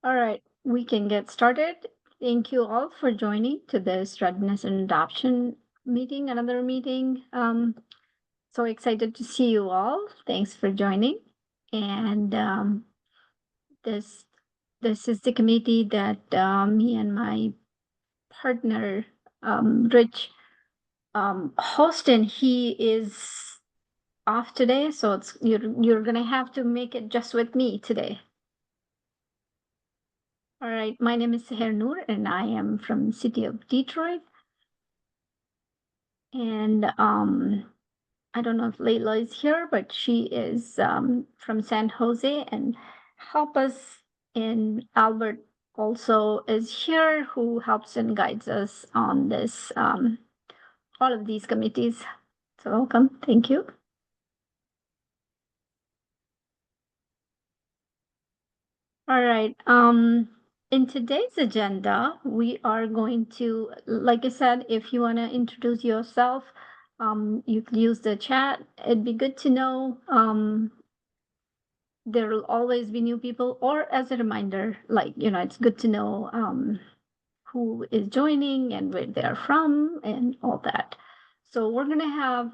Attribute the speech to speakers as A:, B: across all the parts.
A: All right, we can get started. Thank you all for joining to this Readiness and Adoption meeting, another meeting. So excited to see you all. Thanks for joining. And this this is the committee that me and my partner Rich host, and he is off today, so you're gonna have to make it just with me today. All right, my name is Seher Noor, and I am from the city of Detroit. And I don't know if Layla is here, but she is from San Jose, and help us. And Albert also is here, who helps and guides us on this, all of these committees. So welcome, thank you. All right. In today's agenda, we are going to, like I said, if you want to introduce yourself, you can use the chat. It'd be good to know. There will always be new people, or as a reminder, like, it's good to know who is joining and where they're from and all that. So we're going to have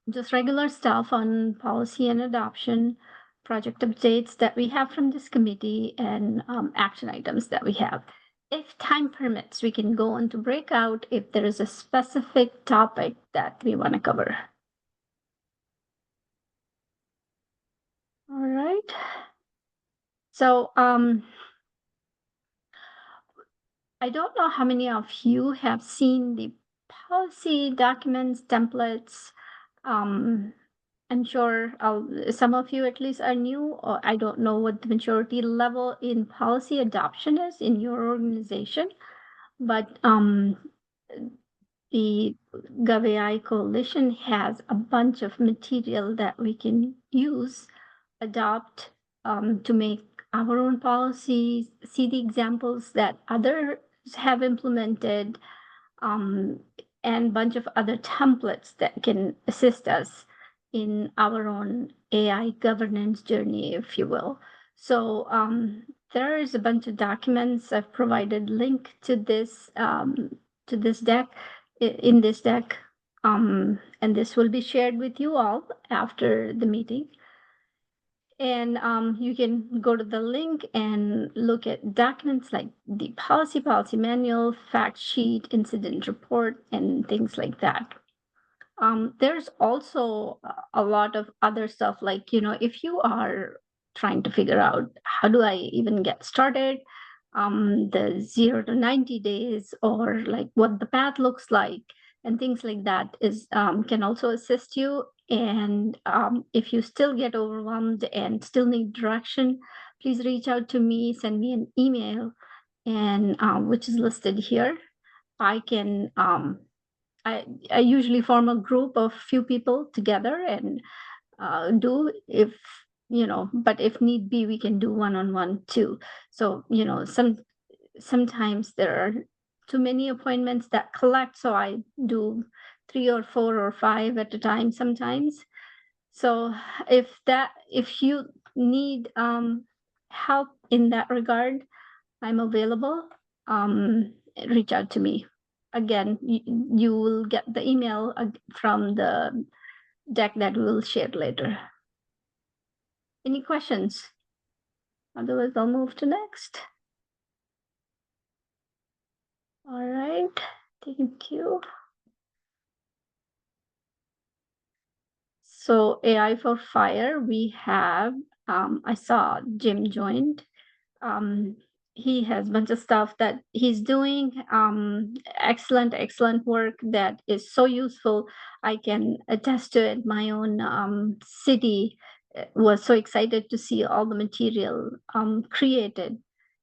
A: just regular stuff on policy and adoption, project updates that we have from this committee, and action items that we have. If time permits, we can go on to breakout if there is a specific topic that we want to cover. All right. So I don't know how many of you have seen the policy documents, templates. I'm sure some of you at least are new, or I don't know what the maturity level in policy adoption is in your organization, but the GovAI Coalition has a bunch of material that we can use, adopt to make our own policies, see the examples that others have implemented, and a bunch of other templates that can assist us in our own AI governance journey, if you will. So there is a bunch of documents. I've provided link to this deck, in this deck, and this will be shared with you all after the meeting. And you can go to the link and look at documents like the policy manual, fact sheet, incident report, and things like that. There's also a lot of other stuff, like, if you are trying to figure out how do I even get started, the 0 to 90 days, or like what the path looks like, and things like that is can also assist you. And if you still get overwhelmed and still need direction, please reach out to me, send me an email, and which is listed here. I can I usually form a group of few people together and do, if but if need be, we can do one-on-one too. So sometimes there are too many appointments that collect, so I do 3 or 4 or 5 at a time sometimes. So if you need help in that regard, I'm available. Reach out to me. Again, you will get the email from the deck that we will share later. Any questions? Otherwise, I'll move to next. All right, thank you. So AI for Fire, we have, I saw Jim joined. He has a bunch of stuff that he's doing. Excellent work that is so useful. I can attest to it. My own city was so excited to see all the material created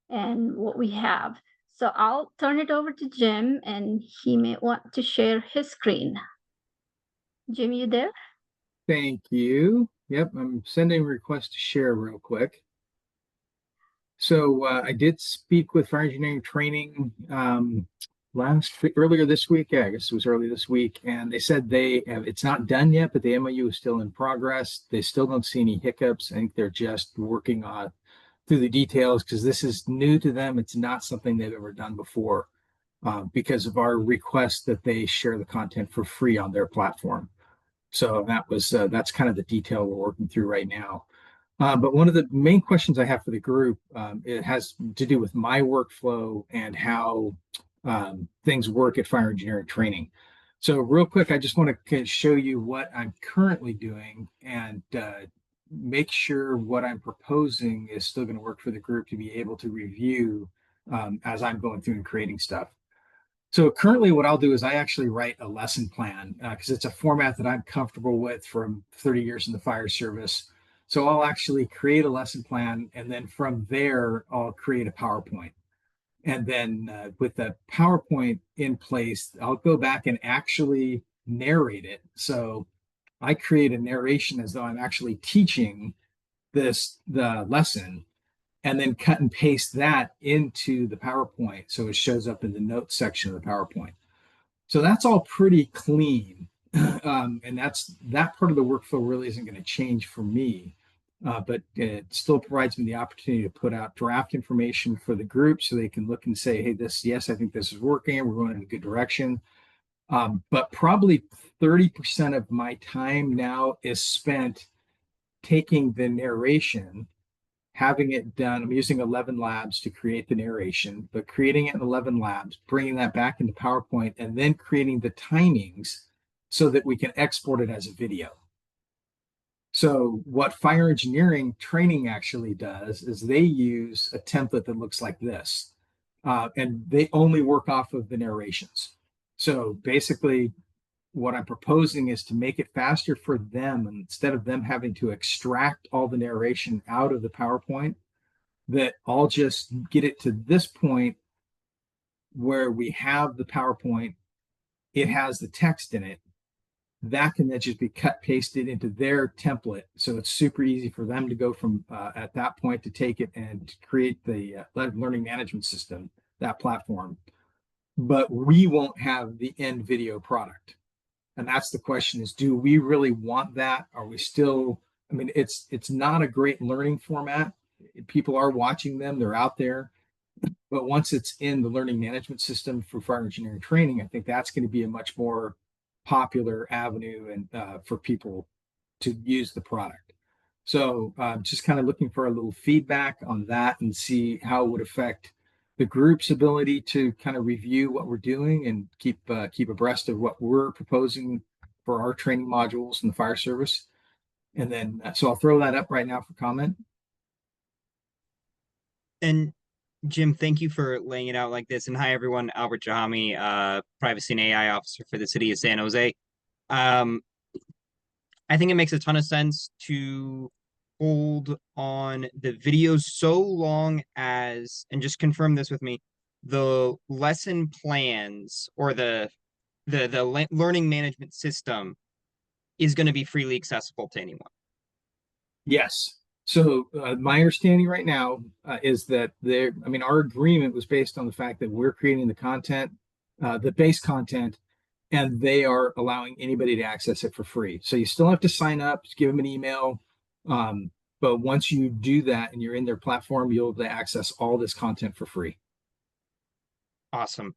A: and what we have. So I'll turn it over to Jim, and he may want to share his screen. Jim, you there?
B: Thank you. Yep, I'm sending a request to share real quick. So I did speak with fire engineering training earlier this week. Yeah, I guess it was early this week, and they said it's not done yet, but the MOU is still in progress. They still don't see any hiccups. I think they're just working on through the details because this is new to them. It's not something they've ever done before because of our request that they share the content for free on their platform. So that's kind of the detail we're working through right now. But one of the main questions I have for the group, it has to do with my workflow and how things work at fire engineering training. So real quick, I just want to show you what I'm currently doing and make sure what I'm proposing is still going to work for the group to be able to review as I'm going through and creating stuff. So currently what I'll do is I actually write a lesson plan because it's a format that I'm comfortable with from 30 years in the fire service. So I'll actually create a lesson plan, and then from there, I'll create a PowerPoint. And then with the PowerPoint in place, I'll go back and actually narrate it. So I create a narration as though I'm actually teaching the lesson, and then cut and paste that into the PowerPoint so it shows up in the notes section of the PowerPoint. So that's all pretty clean. And that part of the workflow really isn't going to change for me. But it still provides me the opportunity to put out draft information for the group so they can look and say, hey, yes, I think this is working. We're going in a good direction. But probably 30% of my time now is spent taking the narration, having it done. I'm using 11 Labs to create the narration, but creating it in 11 Labs, bringing that back into PowerPoint, and then creating the timings so that we can export it as a video. So what fire engineering training actually does is they use a template that looks like this, and they only work off of the narrations. So basically, what I'm proposing is to make it faster for them, and instead of them having to extract all the narration out of the PowerPoint, that I'll just get it to this point where we have the PowerPoint, it has the text in it. That can then just be cut, pasted into their template. So it's super easy for them to go from at that point to take it and create the learning management system, that platform. But we won't have the end video product. And that's the question is, do we really want that? Are we still, I mean, it's not a great learning format. People are watching them, they're out there. But once it's in the learning management system for fire engineering training, I think that's going to be a much more popular avenue and for people to use the product. So just kind of looking for a little feedback on that and see how it would affect the group's ability to kind of review what we're doing and keep abreast of what we're proposing for our training modules in the fire service. And then, so I'll throw that up right now for comment.
C: And Jim, thank you for laying it out like this. And hi, everyone. Albert Jahami, Privacy and AI Officer for the City of San Jose. I think it makes a ton of sense to hold on the videos so long as, and just confirm this with me, the lesson plans or the learning management system is going to be freely accessible to anyone.
B: Yes. So my understanding right now is that our agreement was based on the fact that we're creating the content, the base content, and they are allowing anybody to access it for free. So you still have to sign up, give them an email. But once you do that and you're in their platform, you'll be able to access all this content for free.
C: Awesome.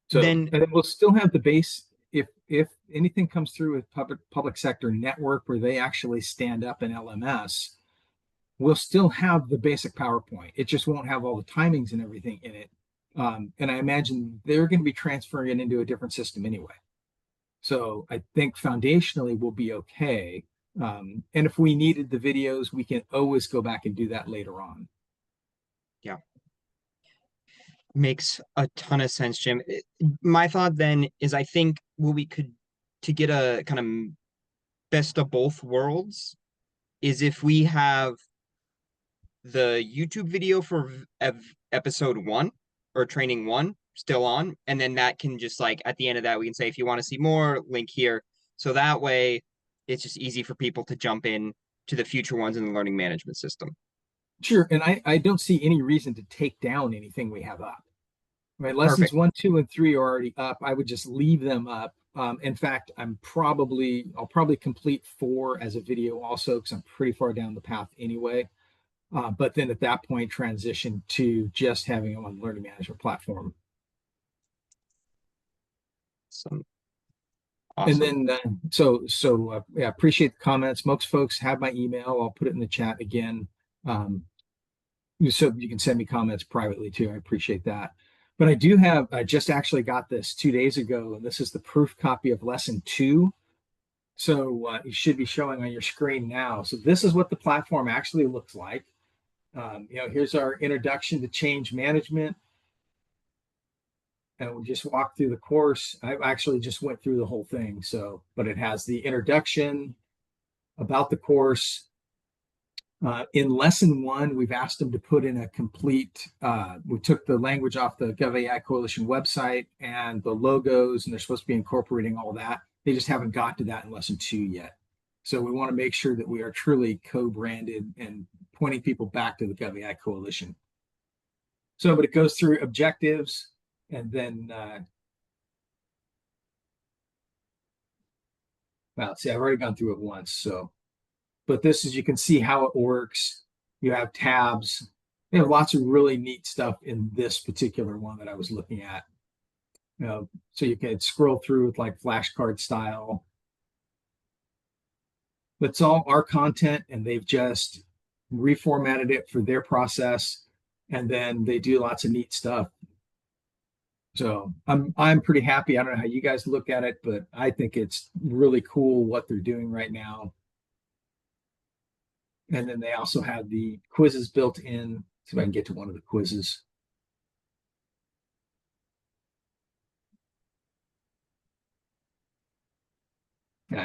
B: So and then we'll still have the base. If anything comes through with public sector network where they actually stand up an LMS, we'll still have the basic PowerPoint. It just won't have all the timings and everything in it. And I imagine they're going to be transferring it into a different system anyway. So I think foundationally we'll be okay. And if we needed the videos, we can always go back and do that later on.
C: Yeah. Makes a ton of sense, Jim. My thought then is I think what we could, to get a kind of best of both worlds, is if we have the YouTube video for episode 1 or training 1 still on, and then that can just like at the end of that we can say if you want to see more, link here. So that way it's just easy for people to jump in to the future ones in the learning management system.
B: Sure. And I don't see any reason to take down anything we have up. Right. Lessons
C: Perfect.
B: 1, 2, and 3 are already up. I would just leave them up. In fact, I'll probably complete 4 as a video also because I'm pretty far down the path anyway. but then at that point transition to just having one learning management platform.
C: Awesome.
B: And then, yeah, appreciate the comments. Most folks have my email. I'll put it in the chat again. So you can send me comments privately too. I appreciate that. But I just actually got this 2 days ago, and this is the proof copy of lesson 2. So it should be showing on your screen now. So this is what the platform actually looks like. Here's our introduction to change management. And we just walked through the course. I actually just went through the whole thing. But it has the introduction about the course. In lesson 1, we've asked them to put in a complete, we took the language off the GovAI Coalition website and the logos, and they're supposed to be incorporating all that. They just haven't got to that in lesson 2 yet. So we want to make sure that we are truly co-branded and pointing people back to the GovAI Coalition. But it goes through objectives, and then, well, see, I've already gone through it once. But this is, you can see how it works. You have tabs. They have lots of really neat stuff in this particular one that I was looking at. So you can scroll through with like flashcard style. It's all our content, and they've just reformatted it for their process, and then they do lots of neat stuff. So I'm pretty happy. I don't know how you guys look at it, but I think it's really cool what they're doing right now. And then they also have the quizzes built in. See if I can get to one of the quizzes.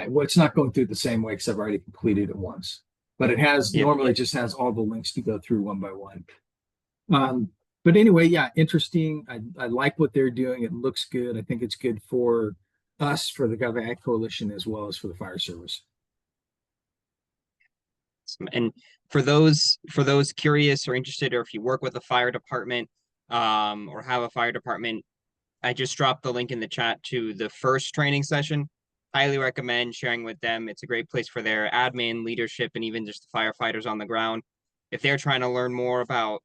B: Well, it's not going through the same way because I've already completed it once. But it has, normally just has all the links to go through one by one. But anyway, yeah, interesting. I like what they're doing. It looks good. I think it's good for us, for the GovAI Coalition, as well as for the fire service.
C: And for those curious or interested, or if you work with a fire department or have a fire department, I just dropped the link in the chat to the first training session. Highly recommend sharing with them. It's a great place for their admin, leadership, and even just the firefighters on the ground. If they're trying to learn more about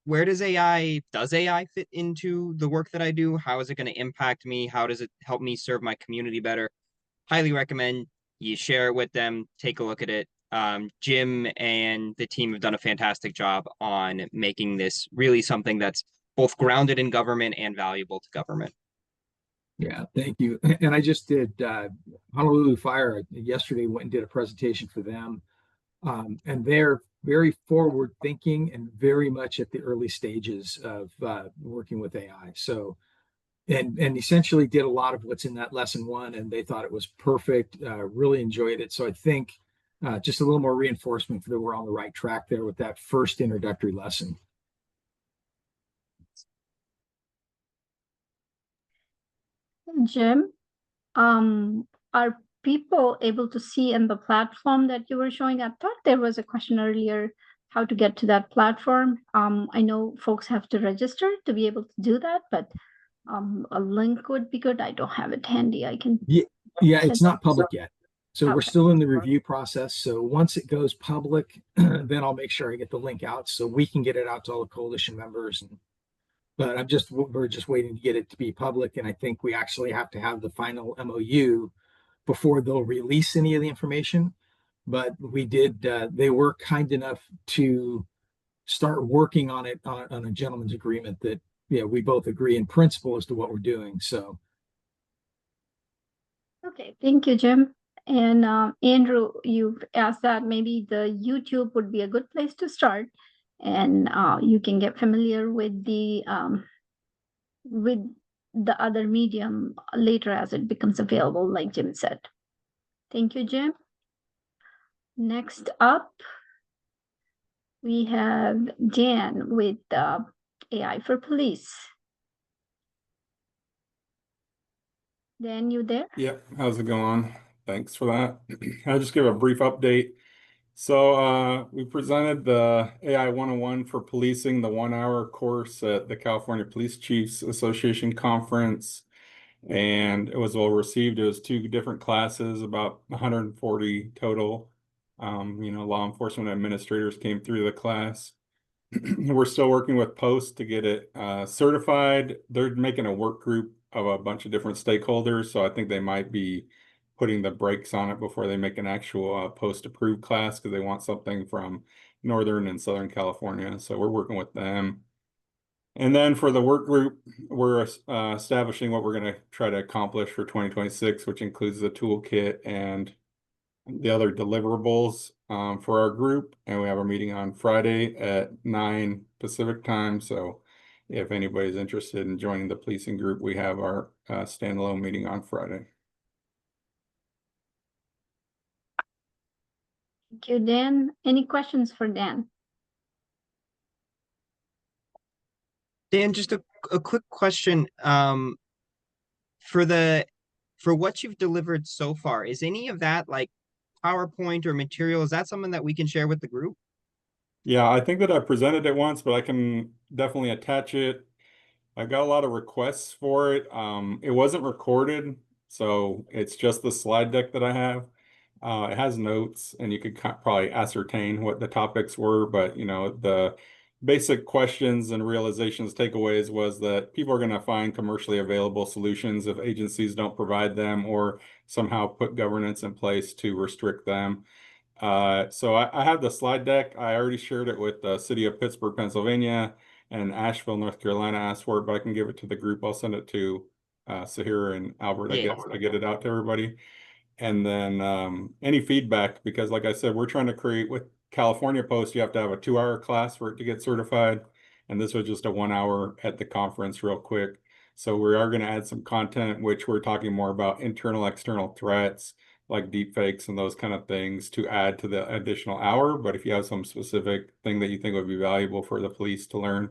C: where does AI fit into the work that I do? How is it going to impact me? How does it help me serve my community better? Highly recommend you share it with them, take a look at it. Jim and the team have done a fantastic job on making this really something that's both grounded in government and valuable to government.
B: Yeah, thank you. And I just did Honolulu Fire yesterday, went and did a presentation for them. And they're very forward thinking and very much at the early stages of working with AI. So, and essentially did a lot of what's in that lesson 1, and they thought it was perfect, really enjoyed it. So I think just a little more reinforcement that we're on the right track there with that first introductory lesson.
A: Jim, are people able to see in the platform that you were showing? I thought there was a question earlier how to get to that platform. I know folks have to register to be able to do that, but a link would be good. I don't have it handy. I can.
B: Yeah, it's not public yet. So
A: Okay.
B: we're still in the review process. So once it goes public, then I'll make sure I get the link out so we can get it out to all the coalition members. But we're just waiting to get it to be public. And I think we actually have to have the final MOU before they'll release any of the information. But we did, they were kind enough to start working on it on a gentleman's agreement that, we both agree in principle as to what we're doing. So.
A: Okay, thank you, Jim. And Andrew, you've asked that maybe the YouTube would be a good place to start, and you can get familiar with the other medium later as it becomes available, like Jim said. Thank you, Jim. Next up, we have Jan with AI for Police. Dan, you there?
D: Yep. How's it going? Thanks for that. I'll just give a brief update. So we presented the AI 101 for policing, the 1-hour course at the California Police Chiefs Association conference, and it was well received. It was 2 different classes, about 140 total. Law enforcement administrators came through the class. We're still working with Post to get it certified. They're making a work group of a bunch of different stakeholders, so I think they might be putting the brakes on it before they make an actual Post-approved class, because they want something from Northern and Southern California. So we're working with them. And then for the work group, we're establishing what we're going to try to accomplish for 2026, which includes the toolkit and the other deliverables for our group. And we have a meeting on Friday at 9 Pacific time. So if anybody's interested in joining the policing group, we have our standalone meeting on Friday.
A: Thank you, Dan. Any questions for Dan?
C: Dan, just a quick question. For what you've delivered so far, is any of that like PowerPoint or material? Is that something that we can share with the group?
D: Yeah, I think that I presented it once, but I can definitely attach it. I got a lot of requests for it. It wasn't recorded, so it's just the slide deck that I have. It has notes, and you could probably ascertain what the topics were, but the basic questions and realizations, takeaways was that people are going to find commercially available solutions if agencies don't provide them or somehow put governance in place to restrict them. So I have the slide deck. I already shared it with the city of Pittsburgh, Pennsylvania, and Asheville, North Carolina asked for it, but I can give it to the group. I'll send it to Sahir and Albert.
C: Yeah.
D: I get it out to everybody. And then any feedback, because like I said, we're trying to create with California Post, you have to have a 2-hour class for it to get certified. And this was just a 1 hour at the conference real quick. So we are going to add some content, which we're talking more about internal, external threats, like deep fakes and those kind of things to add to the additional hour. But if you have some specific thing that you think would be valuable for the police to learn,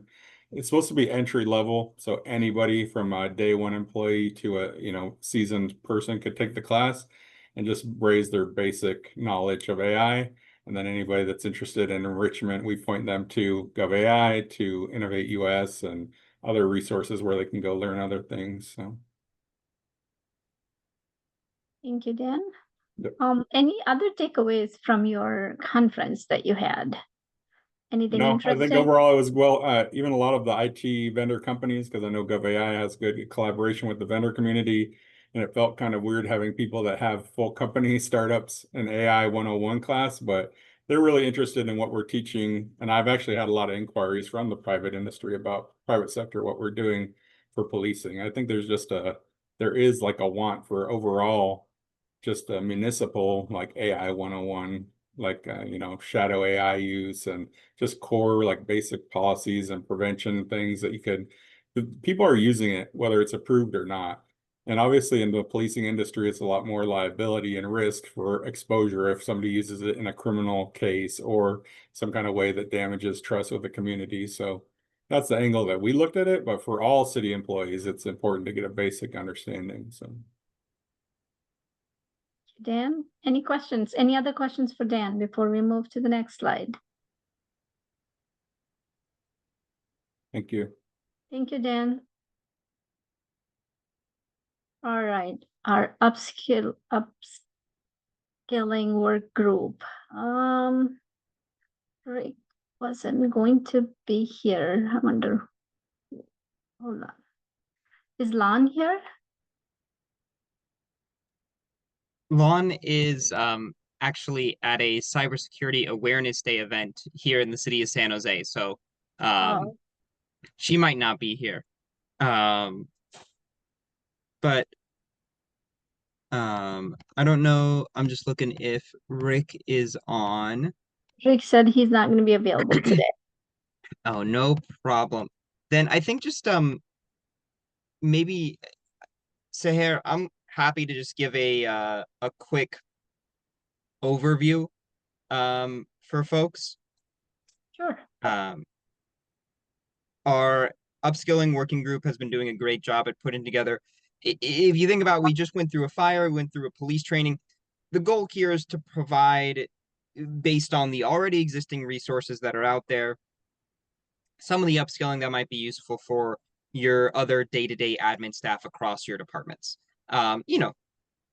D: it's supposed to be entry level. So anybody from a day one employee to a, seasoned person could take the class and just raise their basic knowledge of AI. And then anybody that's interested in enrichment, we point them to GovAI, to Innovate US, and other resources where they can go learn other things. So.
A: Thank you, Dan.
D: Yep.
A: Any other takeaways from your conference that you had? Anything
D: No, I
A: interesting?
D: think overall it was well, even a lot of the IT vendor companies, because I know GovAI has good collaboration with the vendor community, and it felt kind of weird having people that have full company startups in AI 101 class, but they're really interested in what we're teaching. And I've actually had a lot of inquiries from the private industry about private sector, what we're doing for policing. I think there is like a want for overall just a municipal like AI 101, like shadow AI use and just core like basic policies and prevention things that people are using it, whether it's approved or not. And obviously in the policing industry, it's a lot more liability and risk for exposure if somebody uses it in a criminal case or some kind of way that damages trust with the community. So that's the angle that we looked at it. But for all city employees, it's important to get a basic understanding. So.
A: Dan, any questions? Any other questions for Dan before we move to the next slide?
D: Thank you.
A: Thank you, Dan. All right, our upskilling work group. Rick wasn't going to be here. I wonder. Hold on. Is Lon here?
C: Lon is actually at a cybersecurity awareness day event here in the city of San Jose. So she might not be here. But I don't know. I'm just looking if Rick is on.
A: Rick said he's not going to be available today.
C: Oh, no problem. Then I think just maybe Sahar, I'm happy to just give a quick overview for folks.
A: Sure.
C: Our upskilling working group has been doing a great job at putting together. If you think about, we just went through a fire, we went through a police training. The goal here is to provide, based on the already existing resources that are out there, some of the upskilling that might be useful for your other day-to-day admin staff across your departments.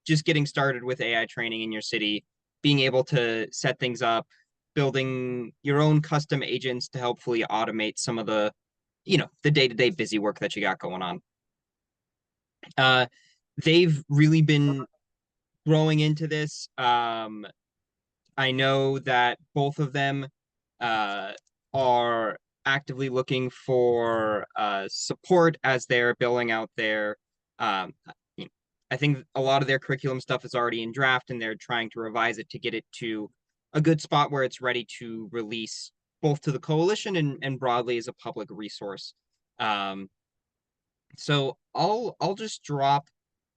C: Just getting started with AI training in your city, being able to set things up, building your own custom agents to hopefully automate some of the, the day-to-day busy work that you got going on. They've really been growing into this. I know that both of them are actively looking for support as they're building out their I think a lot of their curriculum stuff is already in draft, and they're trying to revise it to get it to a good spot where it's ready to release both to the coalition and broadly as a public resource. So I'll just drop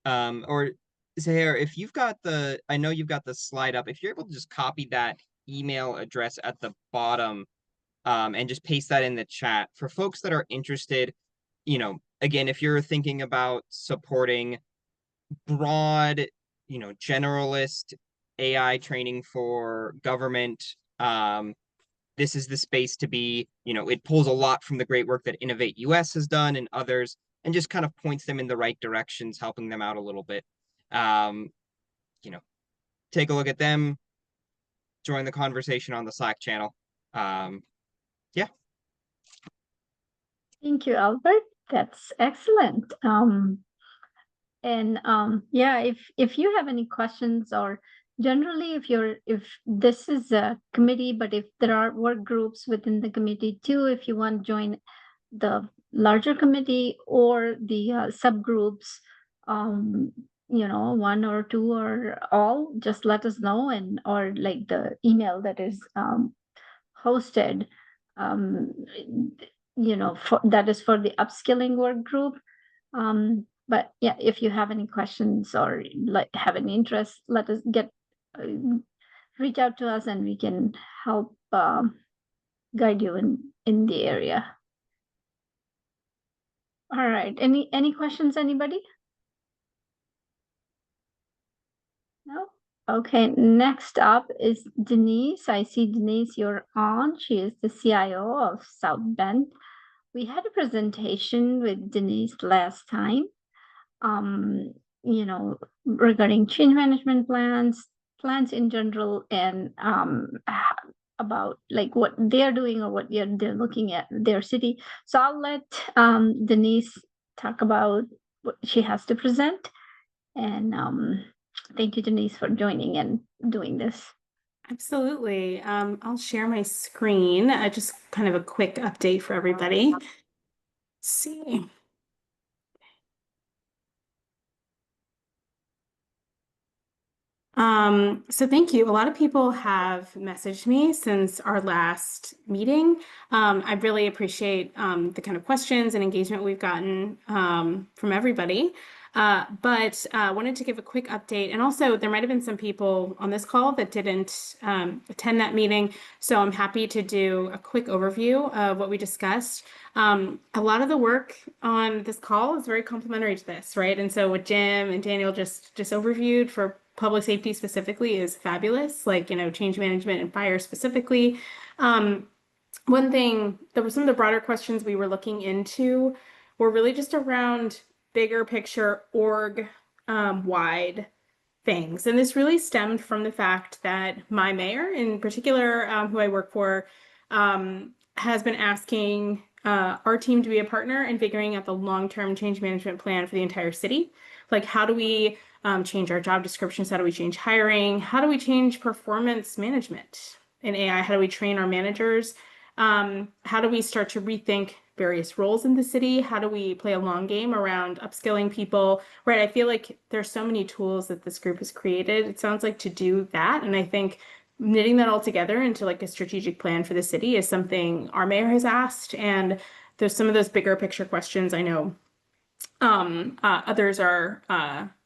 C: or Zahir, if you've got I know you've got the slide up, if you're able to just copy that email address at the bottom and just paste that in the chat for folks that are interested, again, if you're thinking about supporting broad, generalist AI training for government, this is the space to be. It pulls a lot from the great work that Innovate US has done and others, and just kind of points them in the right directions, helping them out a little bit. Take a look at them, join the conversation on the Slack channel. Yeah.
A: Thank you, Albert. That's excellent. Yeah, if you have any questions, or generally if this is a committee, but if there are work groups within the committee too, if you want to join the larger committee or the subgroups, one or two or all, just let us know, or like the email that is hosted, that is for the upskilling work group. But yeah, if you have any questions or have any interest, let us reach out to us, and we can help guide you in the area. All right. Any questions, anybody? No? Okay, next up is Denise. I see Denise, you're on. She is the CIO of South Bend. We had a presentation with Denise last time, regarding change management plans in general, and about like what they're doing or what they're looking at their city. So I'll let Denise talk about what she has to present. And thank you, Denise, for joining and doing this.
E: Absolutely. I'll share my screen. Just kind of a quick update for everybody. Let's see. So thank you. A lot of people have messaged me since our last meeting. I really appreciate the kind of questions and engagement we've gotten from everybody. But wanted to give a quick update. And also, there might have been some people on this call that didn't attend that meeting. So I'm happy to do a quick overview of what we discussed. A lot of the work on this call is very complementary to this, right? And so what Jim and Daniel just overviewed for public safety specifically is fabulous, like, change management and fire specifically. One thing, there were some of the broader questions we were looking into were really just around bigger picture org wide things. And this really stemmed from the fact that my mayor in particular, who I work for, has been asking our team to be a partner in figuring out the long-term change management plan for the entire city. Like, how do we change our job descriptions? How do we change hiring? How do we change performance management in AI? How do we train our managers? How do we start to rethink various roles in the city? How do we play a long game around upskilling people? Right. I feel like there's so many tools that this group has created. It sounds like to do that. And I think knitting that all together into like a strategic plan for the city is something our mayor has asked. And there's some of those bigger picture questions I know others are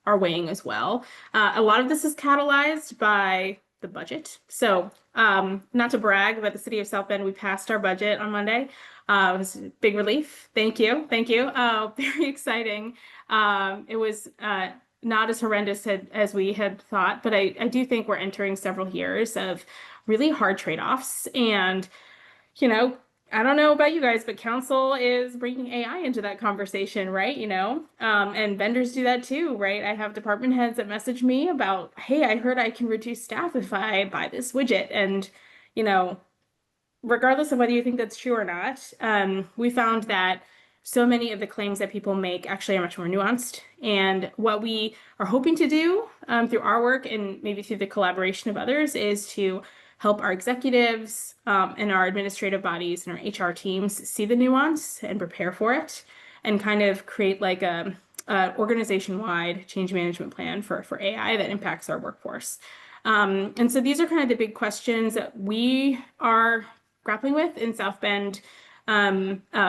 E: weighing as well. A lot of this is catalyzed by the budget. So not to brag, but the city of South Bend, we passed our budget on Monday. It was a big relief. Thank you. Thank you. Very exciting. It was not as horrendous as we had thought, but I do think we're entering several years of really hard trade-offs. And, I don't know about you guys, but council is bringing AI into that conversation, right? And vendors do that too, right? I have department heads that message me about, hey, I heard I can reduce staff if I buy this widget. And, you know, regardless of whether you think that's true or not, we found that so many of the claims that people make actually are much more nuanced. And what we are hoping to do through our work and maybe through the collaboration of others is to help our executives and our administrative bodies and our HR teams see the nuance and prepare for it and kind of create like a organization-wide change management plan for AI that impacts our workforce. And so these are kind of the big questions that we are grappling with in South Bend,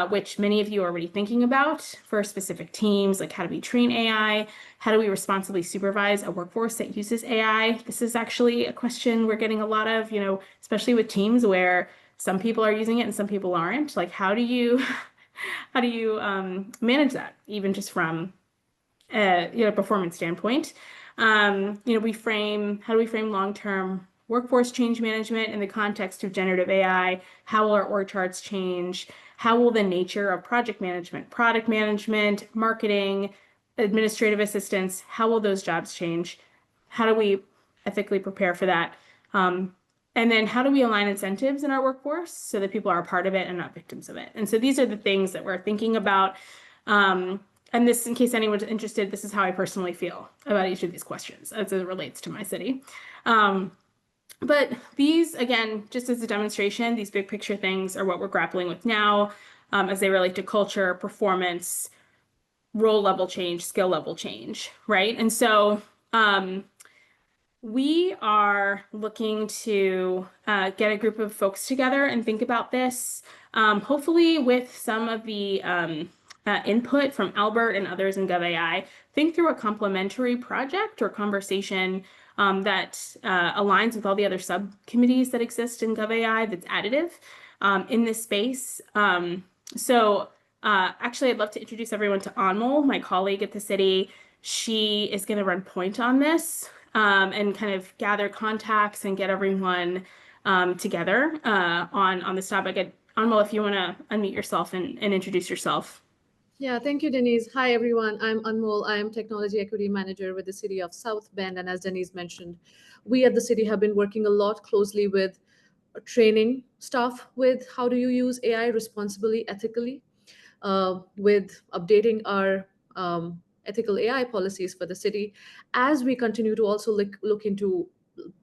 E: which many of you are already thinking about for specific teams, like how do we train AI? How do we responsibly supervise a workforce that uses AI? This is actually a question we're getting a lot of, especially with teams where some people are using it and some people aren't. Like, how do you manage that, even just from a performance standpoint? How do we frame long-term workforce change management in the context of generative AI? How will our org charts change? How will the nature of project management, product management, marketing, administrative assistance, how will those jobs change? How do we ethically prepare for that? And then how do we align incentives in our workforce so that people are a part of it and not victims of it? And so these are the things that we're thinking about. And this, in case anyone's interested, this is how I personally feel about each of these questions as it relates to my city. But these, again, just as a demonstration, these big picture things are what we're grappling with now as they relate to culture, performance, role level change, skill level change, right? And so we are looking to get a group of folks together and think about this, hopefully with some of the input from Albert and others in GovAI, think through a complementary project or conversation that aligns with all the other subcommittees that exist in GovAI that's additive in this space. Actually, I'd love to introduce everyone to Anmol, my colleague at the city. She is going to run point on this and kind of gather contacts and get everyone together on this topic. Anmol, if you want to unmute yourself and introduce yourself.
F: Yeah, thank you, Denise. Hi, everyone. I'm Anmol. I am Technology Equity Manager with the City of South Bend. And as Denise mentioned, we at the city have been working a lot closely with training staff with how do you use AI responsibly, ethically, with updating our ethical AI policies for the city, as we continue to also look into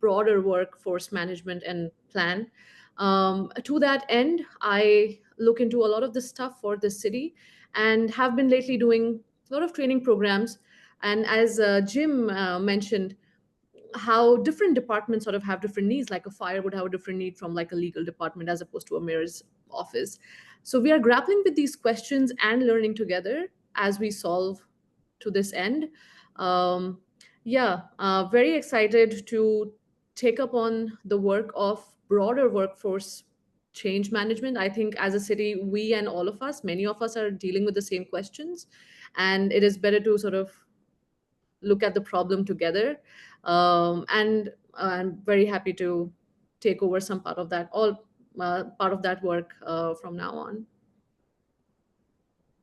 F: broader workforce management and plan. To that end, I look into a lot of this stuff for the city and have been lately doing a lot of training programs. And as Jim mentioned, how different departments sort of have different needs, like a fire would have a different need from like a legal department as opposed to a mayor's office. So we are grappling with these questions and learning together as we solve to this end. Very excited to take up on the work of broader workforce change management. I think as a city, we and all of us, many of us are dealing with the same questions, and it is better to sort of look at the problem together. And I'm very happy to take over some part of that, part of that work from now on.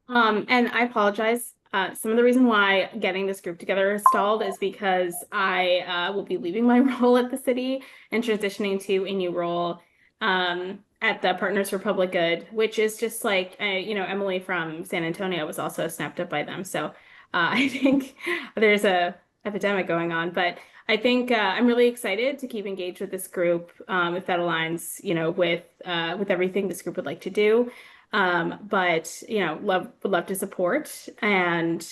E: And I apologize. Some of the reason why getting this group together is stalled is because I will be leaving my role at the city and transitioning to a new role at the Partners for Public Good, which is just like, Emily from San Antonio was also snapped up by them. So I think there's a epidemic going on, but I think I'm really excited to keep engaged with this group if that aligns, with everything this group would like to do. But would love to support and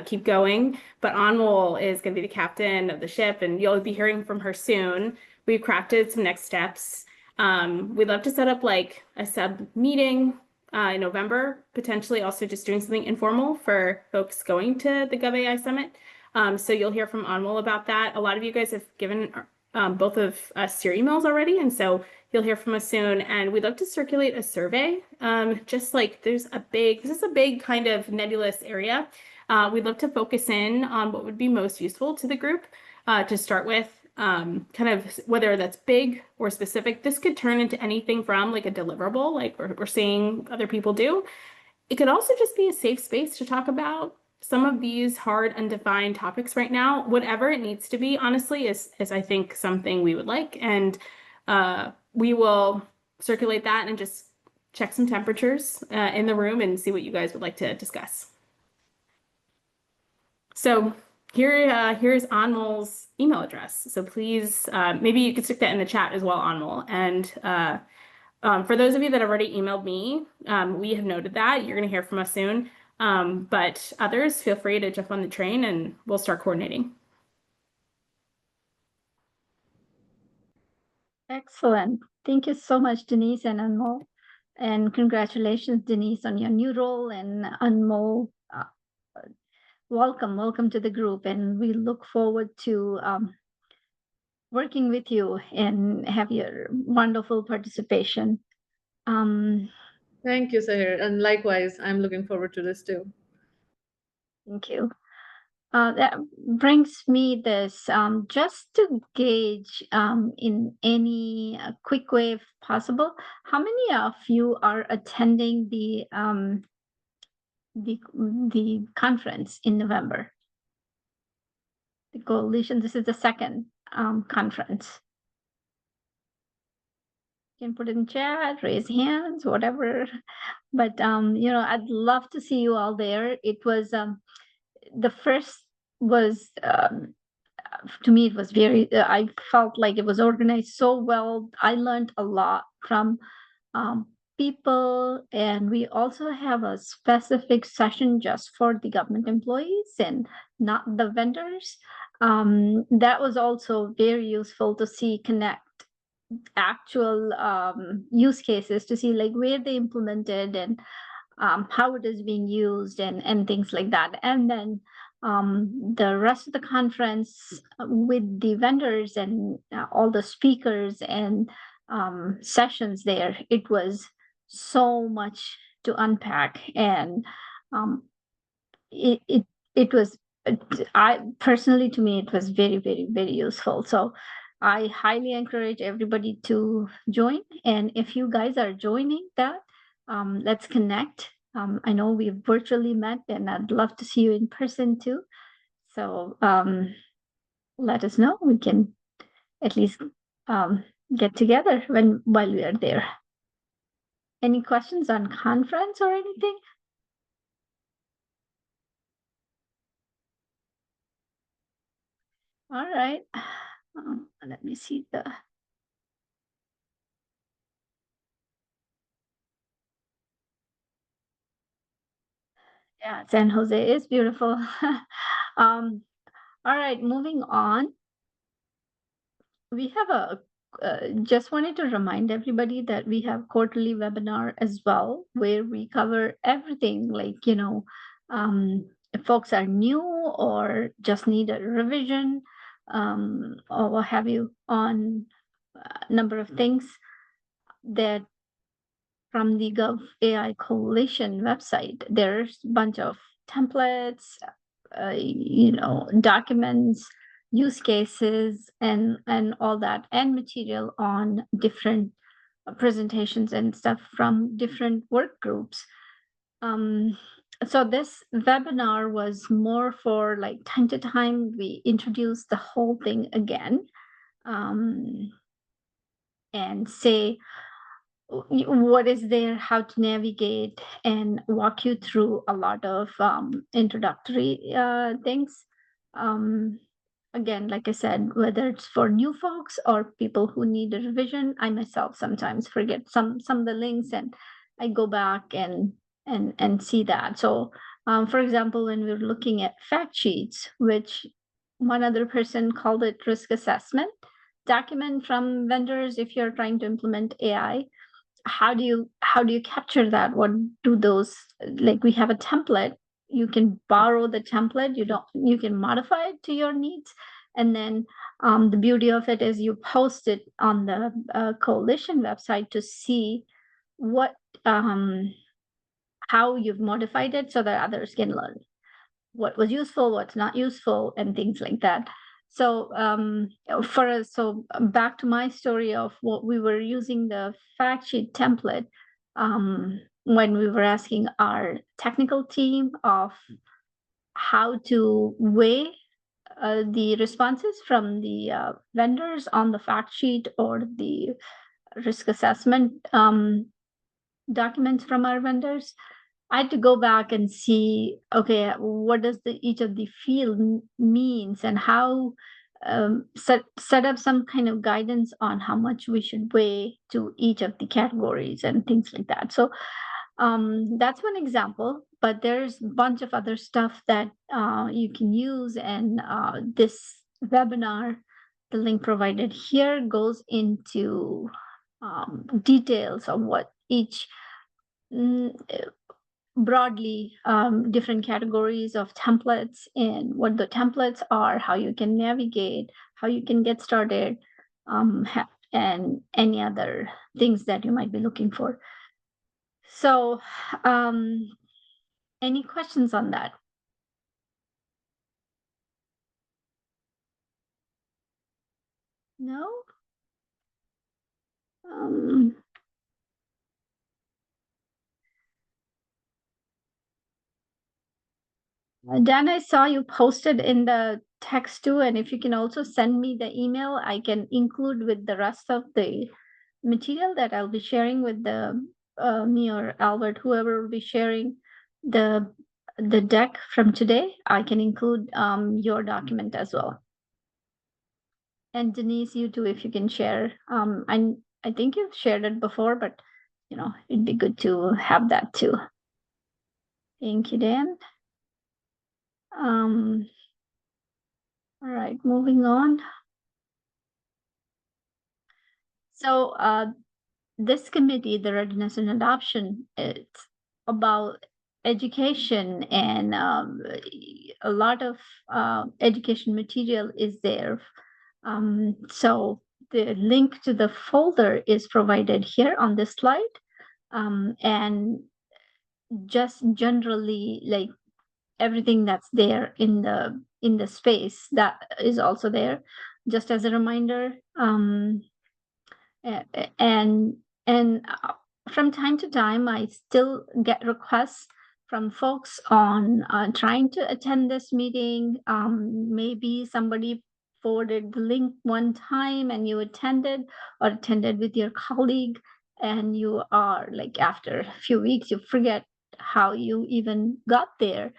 E: keep going. But Anmol is going to be the captain of the ship, and you'll be hearing from her soon. We've crafted some next steps. We'd love to set up like a sub meeting in November, potentially also just doing something informal for folks going to the GovAI Summit. So you'll hear from Anmol about that. A lot of you guys have given both of us your emails already, and so you'll hear from us soon. And we'd love to circulate a survey. Just like this is a big kind of nebulous area. We'd love to focus in on what would be most useful to the group to start with. kind of whether that's big or specific. This could turn into anything from like a deliverable, like we're seeing other people do. It could also just be a safe space to talk about some of these hard, undefined topics right now. Whatever it needs to be, honestly, is I think something we would like. And we will circulate that and just check some temperatures in the room and see what you guys would like to discuss. So here's Anmol's email address. So please, maybe you could stick that in the chat as well, Anmol. And for those of you that have already emailed me, we have noted that. You're going to hear from us soon. But others, feel free to jump on the train and we'll start coordinating.
A: Excellent. Thank you so much, Denise and Anmol. And congratulations, Denise, on your new role. And Anmol, welcome to the group. And we look forward to working with you and have your wonderful participation.
F: Thank you, Sahir. And likewise, I'm looking forward to this too.
A: Thank you. That brings me this, just to gauge in any quick way if possible, how many of you are attending the conference in November? The coalition, this is the second conference. You can put it in chat, raise hands, whatever. But you know, I'd love to see you all there. It was the first was to me, it was very, I felt like it was organized so well. I learned a lot from people, and we also have a specific session just for the government employees and not the vendors. That was also very useful to see, connect actual use cases to see like where they implemented and how it is being used and things like that. And then the rest of the conference with the vendors and all the speakers and sessions there, it was so much to unpack. And it was, I personally, to me, it was very, very, very useful. So I highly encourage everybody to join. And if you guys are joining that, let's connect. I know we've virtually met, and I'd love to see you in person too. So let us know. We can at least get together while we are there. Any questions on conference or anything? All right. Let me see the. Yeah, San Jose is beautiful. All right, moving on. We have just wanted to remind everybody that we have quarterly webinar as well, where we cover everything, like, you know, if folks are new or just need a revision, or what have you, on a number of things that from the GovAI Coalition website. There's a bunch of templates, you know, documents, use cases, and all that, and material on different presentations and stuff from different work groups. So this webinar was more for like time to time. We introduced the whole thing again, and say what is there, how to navigate, and walk you through a lot of introductory things. Again, like I said, whether it's for new folks or people who need a revision, I myself sometimes forget some of the links, and I go back and see that. So for example, when we were looking at fact sheets, which one other person called it risk assessment document from vendors, if you're trying to implement AI, how do you capture that? What do those, like, we have a template, you can borrow the template, you can modify it to your needs, and then the beauty of it is you post it on the coalition website to see what how you've modified it, so that others can learn what was useful, what's not useful, and things like that. So back to my story of what we were using the fact sheet template when we were asking our technical team of how to weigh the responses from the vendors on the fact sheet or the risk assessment documents from our vendors. I had to go back and see, okay, what does each of the field means, and how set up some kind of guidance on how much we should weigh to each of the categories and things like that. So that's one example, but there's a bunch of other stuff that you can use. And this webinar, the link provided here, goes into details of what each broadly different categories of templates and what the templates are, how you can navigate, how you can get started, and any other things that you might be looking for. So any questions on that? No? Dan, I saw you posted in the text too, and if you can also send me the email, I can include with the rest of the material that I'll be sharing with the me or Albert, whoever will be sharing the deck from today. I can include your document as well. And Denise, you too, if you can share. I think you've shared it before, but you know, it'd be good to have that too. Thank you, Dan. All right, moving on. So this committee, the Readiness and Adoption, it's about education, and a lot of education material is there. So the link to the folder is provided here on this slide. And just generally, like everything that's there in the space that is also there, just as a reminder. And from time to time, I still get requests from folks on trying to attend this meeting. Maybe somebody forwarded the link one time and you attended, or attended with your colleague, and you are like, after a few weeks, you forget how you even got there.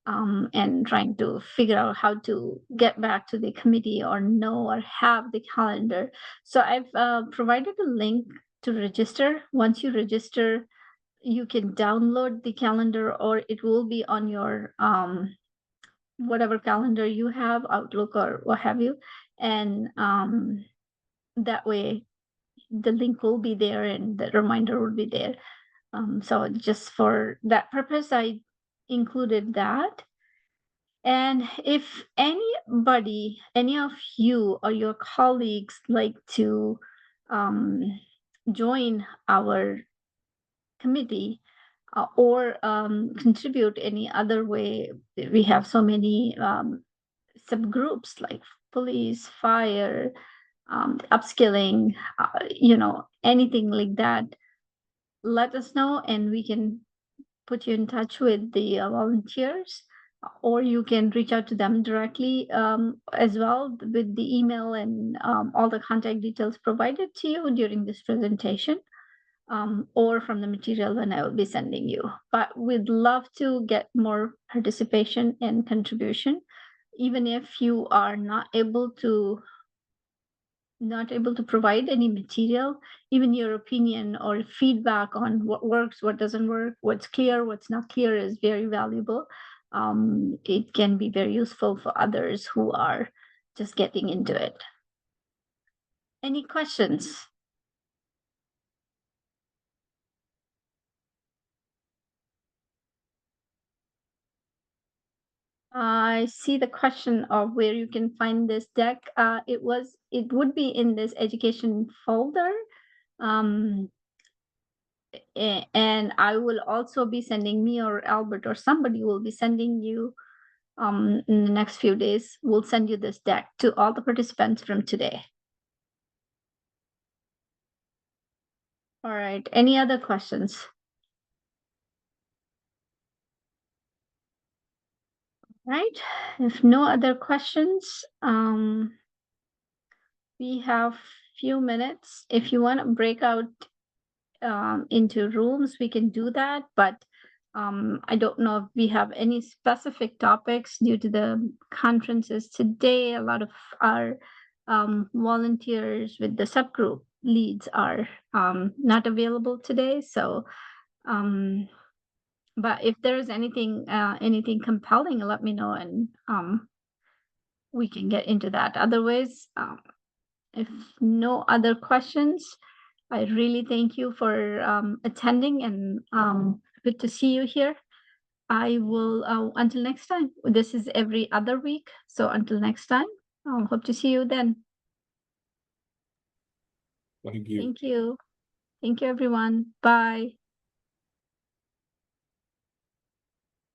A: And trying to figure out how to get back to the committee or know or have the calendar. So I've provided a link to register. Once you register, you can download the calendar, or it will be on your whatever calendar you have, Outlook or what have you. And that way the link will be there and the reminder will be there. So just for that purpose, I included that. And if anybody, any of you or your colleagues like to join our committee or contribute any other way, we have so many subgroups like police, fire, upskilling, anything like that, let us know and we can put you in touch with the volunteers, or you can reach out to them directly as well with the email and all the contact details provided to you during this presentation, or from the material when I will be sending you. But we'd love to get more participation and contribution, even if you are not able to provide any material. Even your opinion or feedback on what works, what doesn't work, what's clear, what's not clear is very valuable. It can be very useful for others who are just getting into it. Any questions? I see the question of where you can find this deck. It would be in this education folder. And I will also be sending, me or Albert or somebody will be sending you in the next few days. We'll send you this deck to all the participants from today. All right, any other questions? Right, if no other questions, we have few minutes. If you want to break out into rooms, we can do that, but I don't know if we have any specific topics due to the conferences today. A lot of our volunteers with the subgroup leads are not available today. So, but if there's anything compelling, let me know, and we can get into that. Otherwise, if no other questions, I really thank you for attending, and good to see you here. I will, until next time, this is every other week. So until next time, I hope to see you then.
D: Thank you.
A: Thank you. Thank you, everyone. Bye.